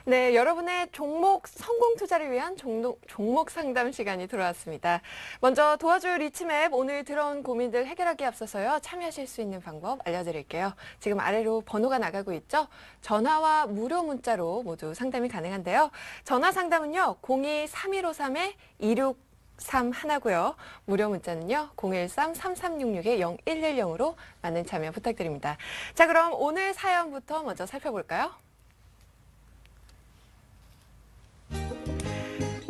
네, 여러분의 종목 성공 투자를 위한 종목 상담 시간이 돌아왔습니다. 먼저 도와줄 리치맵 오늘 들어온 고민들 해결하기에 앞서서요. 참여하실 수 있는 방법 알려드릴게요. 지금 아래로 번호가 나가고 있죠. 전화와 무료 문자로 모두 상담이 가능한데요. 전화 상담은요. 02-3153-2631 하나고요. 무료 문자는요. 013-3366-0110으로 많은 참여 부탁드립니다. 자, 그럼 오늘 사연부터 먼저 살펴볼까요?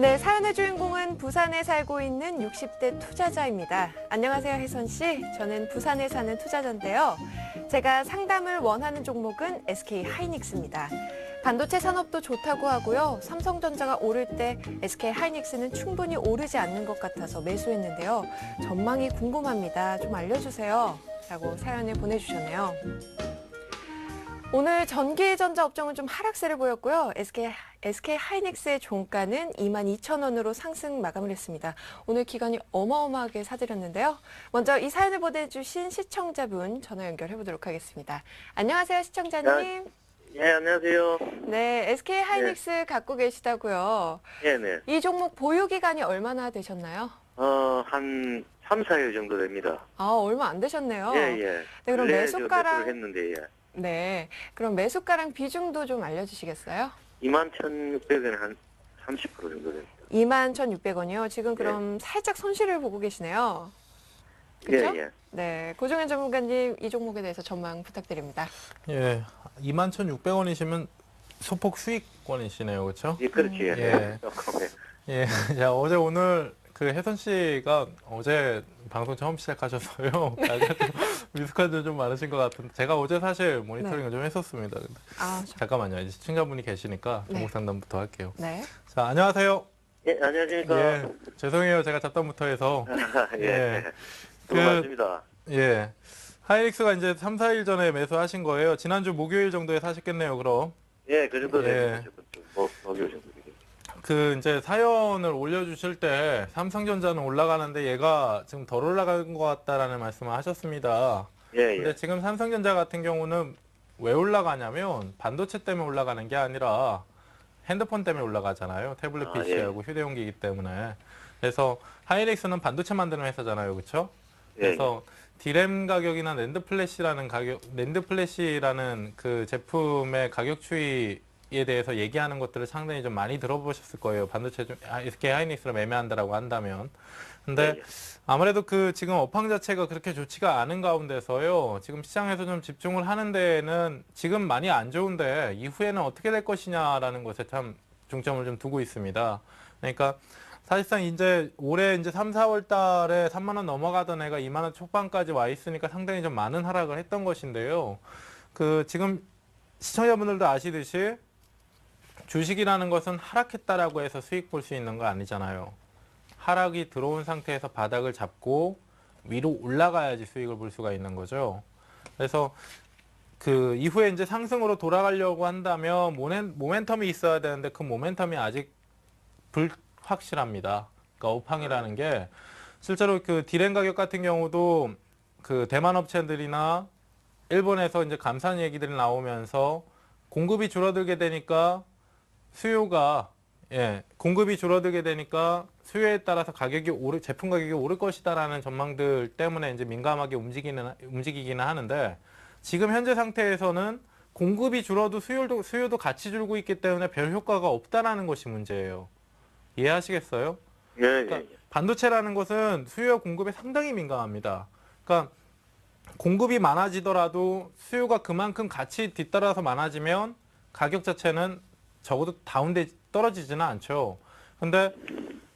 네, 사연의 주인공은 부산에 살고 있는 60대 투자자입니다. 안녕하세요, 혜선 씨. 저는 부산에 사는 투자자인데요. 제가 상담을 원하는 종목은 SK 하이닉스입니다. 반도체 산업도 좋다고 하고요. 삼성전자가 오를 때 SK 하이닉스는 충분히 오르지 않는 것 같아서 매수했는데요. 전망이 궁금합니다. 좀 알려주세요. 라고 사연을 보내주셨네요. 오늘 전기전자 업종은 좀 하락세를 보였고요. SK 하이닉스의 종가는 22,000원으로 상승 마감을 했습니다. 오늘 기관이 어마어마하게 사들였는데요. 먼저 이 사연을 보내주신 시청자분 전화 연결해 보도록 하겠습니다. 안녕하세요, 시청자님. 예, 안녕하세요. 네, SK 하이닉스 갖고 계시다고요. 네네. 이 종목 보유 기간이 얼마나 되셨나요? 한 3, 4일 정도 됩니다. 아, 얼마 안 되셨네요. 예, 예. 네, 그럼 근래 매수가랑 매수를 했는데, 예. 네, 그럼 매수가랑 비중도 좀 알려주시겠어요? 21,600원에 한 30% 정도 됩니다. 21,600원이요. 지금 그럼 살짝 손실을 보고 계시네요. 그렇죠? 예, 예. 네, 고종현 전문가님 이 종목에 대해서 전망 부탁드립니다. 예, 21,600원이시면 소폭 수익권이시네요, 그렇죠? 예, 그렇지. 예. 예. 조금, 예. 예, 자, 어제 오늘 그 혜선 씨가 어제 방송 처음 시작하셔서요. 미숙한 좀 많으신 것 같은데 제가 어제 사실 모니터링을 좀 했었습니다. 근데 잠깐만요, 이제 시청자분이 계시니까 종목 상담부터 할게요. 네. 자, 안녕하세요. 예, 안녕하십니까. 예, 죄송해요, 제가 잡담부터 해서. 예. 그- 고맙습니다. 예, 하이닉스가 이제 3, 4일 전에 매수하신 거예요. 지난주 목요일 정도에 사셨겠네요, 그럼. 예, 그 정도 예. 됩니다. 목요일 정도 되겠죠. 그 이제 사연을 올려주실 때 삼성전자는 올라가는데 얘가 지금 덜 올라간 것 같다라는 말씀을 하셨습니다. 예, 근데 예. 지금 삼성전자 같은 경우는 왜 올라가냐면 반도체 때문에 올라가는 게 아니라 핸드폰 때문에 올라가잖아요. 태블릿 아, PC하고 휴대용기이기 때문에. 그래서 하이닉스는 반도체 만드는 회사잖아요, 그렇죠? 예, 그래서 디램 가격이나 낸드 플래시라는 그 제품의 가격 추이에 대해서 얘기하는 것들을 상당히 좀 많이 들어보셨을 거예요. 반도체 좀 SK 하이닉스를 매매한다라고 한다면. 근데 예. 아무래도 그 지금 업황 자체가 그렇게 좋지가 않은 가운데서요. 지금 시장에서 좀 집중을 하는 데에는 지금 많이 안 좋은데 이후에는 어떻게 될 것이냐라는 것에 참 중점을 좀 두고 있습니다. 그러니까 사실상 이제 올해 이제 3, 4월 달에 3만 원 넘어가던 애가 2만 원 초반까지 와 있으니까 상당히 좀 많은 하락을 했던 것인데요. 그 지금 시청자분들도 아시듯이 주식이라는 것은 하락했다라고 해서 수익 볼 수 있는 거 아니잖아요. 하락이 들어온 상태에서 바닥을 잡고 위로 올라가야지 수익을 볼 수가 있는 거죠. 그래서 그 이후에 이제 상승으로 돌아가려고 한다면 모멘텀이 있어야 되는데 그 모멘텀이 아직 불확실합니다. 그러니까 업황이라는 게 실제로 그 디램 가격 같은 경우도 그 대만 업체들이나 일본에서 이제 감산 얘기들이 나오면서 공급이 줄어들게 되니까 공급이 줄어들게 되니까 수요에 따라서 제품 가격이 오를 것이다라는 전망들 때문에 이제 민감하게 움직이기는 하는데 지금 현재 상태에서는 공급이 줄어도 수요도 같이 줄고 있기 때문에 별 효과가 없다라는 것이 문제예요. 이해하시겠어요? 예, 예. 그러니까 반도체라는 것은 수요와 공급에 상당히 민감합니다. 그러니까 공급이 많아지더라도 수요가 그만큼 같이 뒤따라서 많아지면 가격 자체는 적어도 떨어지지는 않죠. 근데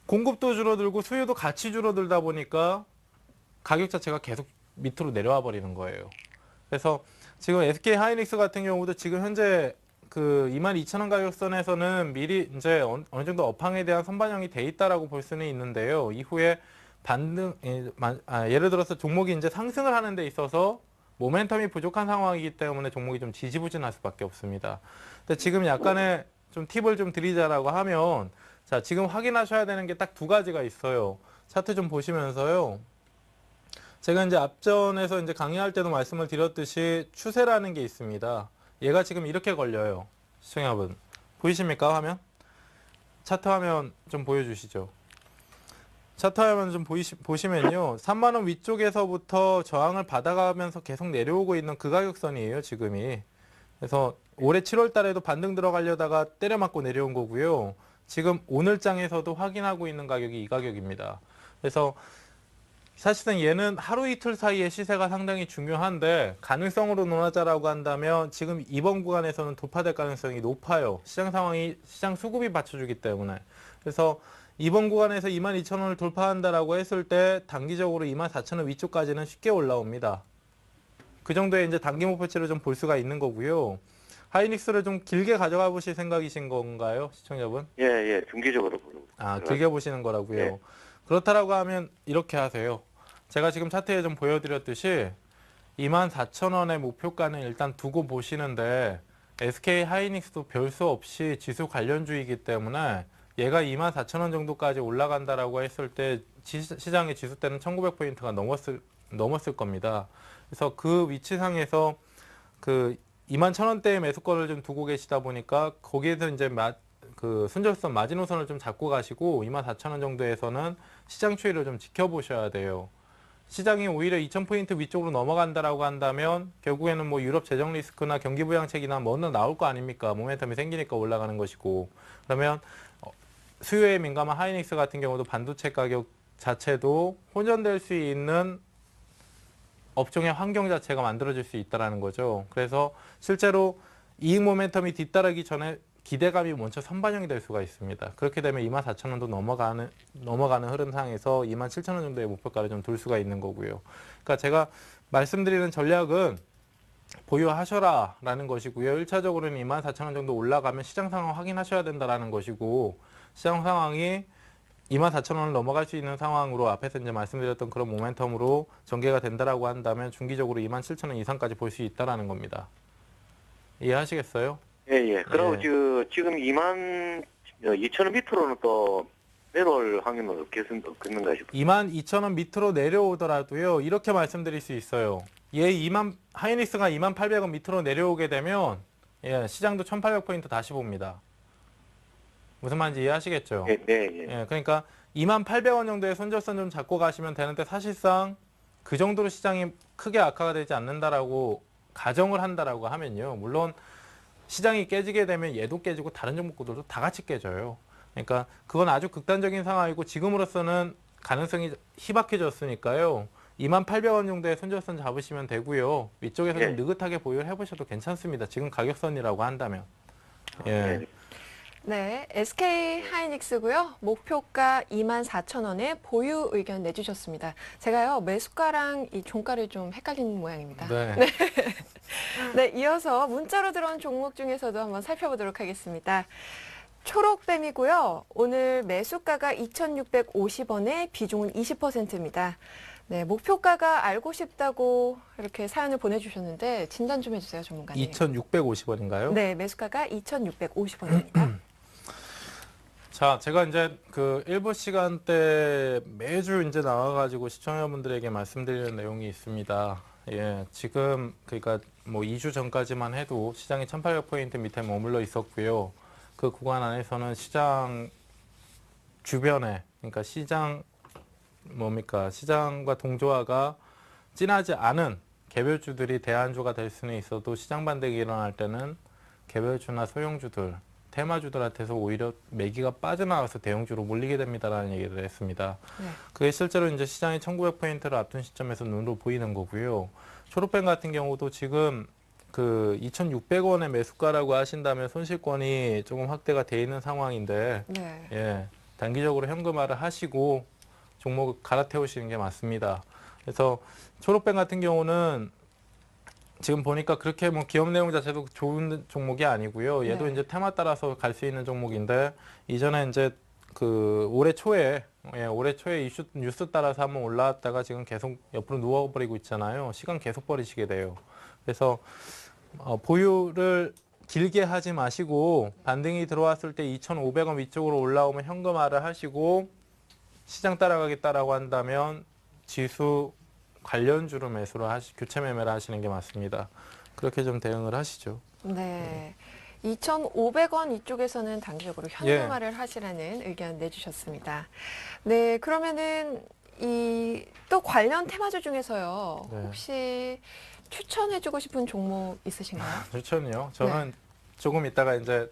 공급도 줄어들고 수요도 같이 줄어들다 보니까 가격 자체가 계속 밑으로 내려와 버리는 거예요. 그래서 지금 SK 하이닉스 같은 경우도 지금 현재 그 22,000원 가격선에서는 미리 이제 어느 정도 업황에 대한 선반영이 돼 있다라고 볼 수는 있는데요. 이후에 예를 들어서 종목이 이제 상승을 하는 데 있어서 모멘텀이 부족한 상황이기 때문에 종목이 좀 지지부진할 수밖에 없습니다. 근데 지금 약간의 좀 팁을 좀 드리자라고 하면 자, 지금 확인하셔야 되는 게 딱 두 가지가 있어요. 차트 좀 보시면서요. 제가 이제 앞전에서 이제 강의할 때도 말씀을 드렸듯이 추세라는 게 있습니다. 얘가 지금 이렇게 걸려요. 시청자분 보이십니까, 화면? 차트 화면 좀 보여주시죠. 차트 화면 좀 보시면요. 3만 원 위쪽에서부터 저항을 받아가면서 계속 내려오고 있는 그 가격선이에요, 지금이. 그래서 올해 7월 달에도 반등 들어가려다가 때려 맞고 내려온 거고요. 지금 오늘 장에서도 확인하고 있는 가격이 이 가격입니다. 그래서 사실상 얘는 하루 이틀 사이의 시세가 상당히 중요한데 가능성으로 논하자라고 한다면 지금 이번 구간에서는 돌파될 가능성이 높아요. 시장 상황이 시장 수급이 받쳐주기 때문에. 그래서 이번 구간에서 22,000원을 돌파한다라고 했을 때 단기적으로 24,000원 위쪽까지는 쉽게 올라옵니다. 그 정도의 이제 단기 목표치를 좀 볼 수가 있는 거고요. 하이닉스를 좀 길게 가져가 보실 생각이신 건가요, 시청자분? 예, 예, 중기적으로 보는 아, 길게 보시는 거라고요. 예. 그렇다라고 하면 이렇게 하세요. 제가 지금 차트에 좀 보여드렸듯이 24,000원의 목표가는 일단 두고 보시는데 SK 하이닉스도 별 수 없이 지수 관련주이기 때문에 얘가 24,000원 정도까지 올라간다라고 했을 때 시장의 지수 때는 1900포인트가 넘었을 겁니다. 그래서 그 위치상에서 그 21,000원대의 매수권을 좀 두고 계시다 보니까 거기에서 이제 그 순절선 마지노선을 좀 잡고 가시고 24,000원 정도에서는 시장 추이를 좀 지켜보셔야 돼요. 시장이 오히려 2,000포인트 위쪽으로 넘어간다라고 한다면 결국에는 뭐 유럽 재정 리스크나 경기 부양책이나 뭐는 나올 거 아닙니까? 모멘텀이 생기니까 올라가는 것이고. 그러면 수요에 민감한 하이닉스 같은 경우도 반도체 가격 자체도 혼전될 수 있는 업종의 환경 자체가 만들어질 수 있다는 거죠. 그래서 실제로 이익 모멘텀이 뒤따르기 전에 기대감이 먼저 선반영이 될 수가 있습니다. 그렇게 되면 24,000원도 넘어가는 흐름상에서 27,000원 정도의 목표가를 좀 둘 수가 있는 거고요. 그러니까 제가 말씀드리는 전략은 보유하셔라 라는 것이고요. 1차적으로는 24,000원 정도 올라가면 시장 상황 확인하셔야 된다라는 것이고, 시장 상황이 24,000원을 넘어갈 수 있는 상황으로 앞에서 이제 말씀드렸던 그런 모멘텀으로 전개가 된다라고 한다면 중기적으로 27,000원 이상까지 볼 수 있다라는 겁니다. 이해하시겠어요? 예, 예. 그리고 예. 지금 22,000원 밑으로는 또 내려올 확률은 없겠는가 싶어요. 22,000원 밑으로 내려오더라도요. 이렇게 말씀드릴 수 있어요. 하이닉스가 28,000원 밑으로 내려오게 되면 예, 시장도 1,800포인트 다시 봅니다. 무슨 말인지 이해하시겠죠? 네, 네, 예. 예, 그러니까 28,000원 정도의 손절선 좀 잡고 가시면 되는데 사실상 그 정도로 시장이 크게 악화가 되지 않는다라고 가정을 한다라고 하면요. 물론 시장이 깨지게 되면 얘도 깨지고 다른 종목들도 다 같이 깨져요. 그러니까 그건 아주 극단적인 상황이고 지금으로서는 가능성이 희박해졌으니까요. 28,000원 정도의 손절선 잡으시면 되고요. 위쪽에서 예. 좀 느긋하게 보유를 해보셔도 괜찮습니다. 지금 가격선이라고 한다면. 예. 네. 네, SK 하이닉스고요. 목표가 24,000원에 보유 의견 내주셨습니다. 제가요, 매수가랑 이 종가를 좀 헷갈리는 모양입니다. 네. 네, 이어서 문자로 들어온 종목 중에서도 한번 살펴보도록 하겠습니다. 초록뱀이고요. 오늘 매수가가 2,650원에 비중은 20%입니다. 네, 목표가가 알고 싶다고 이렇게 사연을 보내주셨는데 진단 좀 해주세요, 전문가님. 2,650원인가요? 네, 매수가가 2,650원입니다. 자, 제가 이제 그 일부 시간대 매주 이제 나와가지고 시청자분들에게 말씀드리는 내용이 있습니다. 예, 지금 그러니까 뭐 2주 전까지만 해도 시장이 1,800포인트 밑에 머물러 있었고요. 그 구간 안에서는 시장 주변에, 그러니까 시장과 동조화가 진하지 않은 개별주들이 대안주가 될 수는 있어도 시장 반등이 일어날 때는 개별주나 소형주들, 테마주들한테서 오히려 매기가 빠져나와서 대형주로 몰리게 됩니다라는 얘기를 했습니다. 네. 그게 실제로 이제 시장이 1,900포인트를 앞둔 시점에서 눈으로 보이는 거고요. 초록뱀 같은 경우도 지금 그 2,600원의 매수가라고 하신다면 손실권이 조금 확대가 돼 있는 상황인데, 네. 예, 단기적으로 현금화를 하시고 종목을 갈아태우시는 게 맞습니다. 그래서 초록뱀 같은 경우는 지금 보니까 그렇게 뭐 기업 내용 자체도 좋은 종목이 아니고요. 얘도 네. 이제 테마 따라서 갈 수 있는 종목인데 이전에 이제 그 올해 초에 뉴스 따라서 한번 올라왔다가 지금 계속 옆으로 누워버리고 있잖아요. 시간 계속 버리시게 돼요. 그래서 보유를 길게 하지 마시고 반등이 들어왔을 때 2,500원 위쪽으로 올라오면 현금화를 하시고 시장 따라가겠다라고 한다면 지수 관련주로 교체 매매를 하시는 게 맞습니다. 그렇게 좀 대응을 하시죠. 네. 2,500원 이쪽에서는 단기적으로 현금화를 하시라는 의견 내주셨습니다. 네, 그러면은 또 관련 테마주 중에서요. 네. 혹시 추천해주고 싶은 종목 있으신가요? 추천이요. 저는 조금 이따가 이제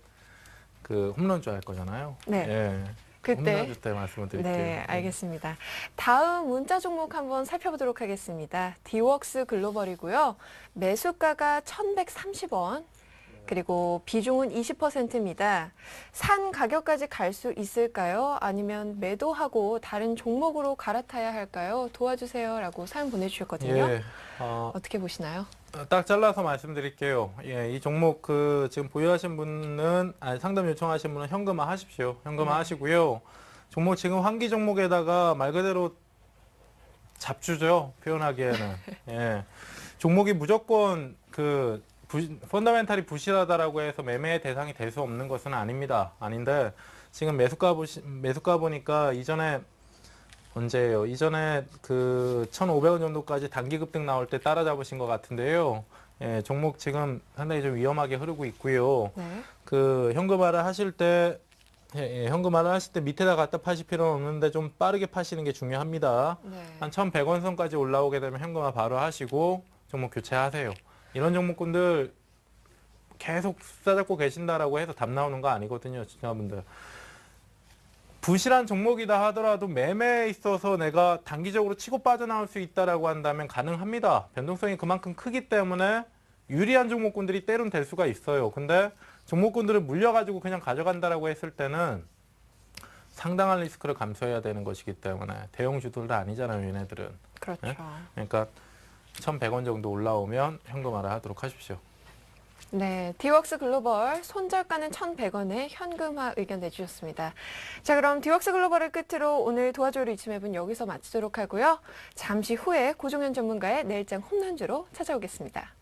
그 홈런주 할 거잖아요. 네. 예. 그때. 홈런주 때 말씀을 드릴게요. 네, 알겠습니다. 다음 문자 종목 한번 살펴보도록 하겠습니다. 디웍스 글로벌이고요. 매수가가 1,130원. 그리고 비중은 20%입니다. 산 가격까지 갈 수 있을까요? 아니면 매도하고 다른 종목으로 갈아타야 할까요? 도와주세요라고 사연 보내주셨거든요. 예. 어떻게 보시나요? 딱 잘라서 말씀드릴게요. 예, 이 종목 지금 보유하신 분은 상담 요청하신 분은 현금화 하십시오. 현금화 네. 하시고요. 종목 지금 환기 종목에다가 말 그대로 잡주죠. 표현하기에는. 예. 종목이 무조건 펀더멘탈이 부실하다라고 해서 매매의 대상이 될 수 없는 것은 아닙니다. 아닌데 지금 매수가 보니까 이전에 언제예요? 이전에 1,500원 정도까지 단기 급등 나올 때 따라잡으신 것 같은데요. 예, 종목 지금 상당히 좀 위험하게 흐르고 있고요. 네. 현금화를 하실 때 현금화를 하실 때 밑에다 갖다 파실 필요는 없는데 좀 빠르게 파시는 게 중요합니다. 네. 한 1,100원 선까지 올라오게 되면 현금화 바로 하시고 종목 교체하세요. 이런 종목군들 계속 싸잡고 계신다라고 해서 답 나오는 거 아니거든요, 시청자분들. 부실한 종목이다 하더라도 매매에 있어서 내가 단기적으로 치고 빠져나올 수 있다라고 한다면 가능합니다. 변동성이 그만큼 크기 때문에 유리한 종목군들이 때론 될 수가 있어요. 근데 종목군들을 물려가지고 그냥 가져간다라고 했을 때는 상당한 리스크를 감수해야 되는 것이기 때문에 대형주들도 아니잖아요, 얘네들은. 그렇죠. 네? 그러니까 1,100원 정도 올라오면 현금화를 하도록 하십시오. 네, 디웍스 글로벌 손절가는 1,100원에 현금화 의견 내주셨습니다. 자, 그럼 디웍스 글로벌을 끝으로 오늘 도와줘요 리치맵은 여기서 마치도록 하고요. 잠시 후에 고종현 전문가의 내일장 홈런주로 찾아오겠습니다.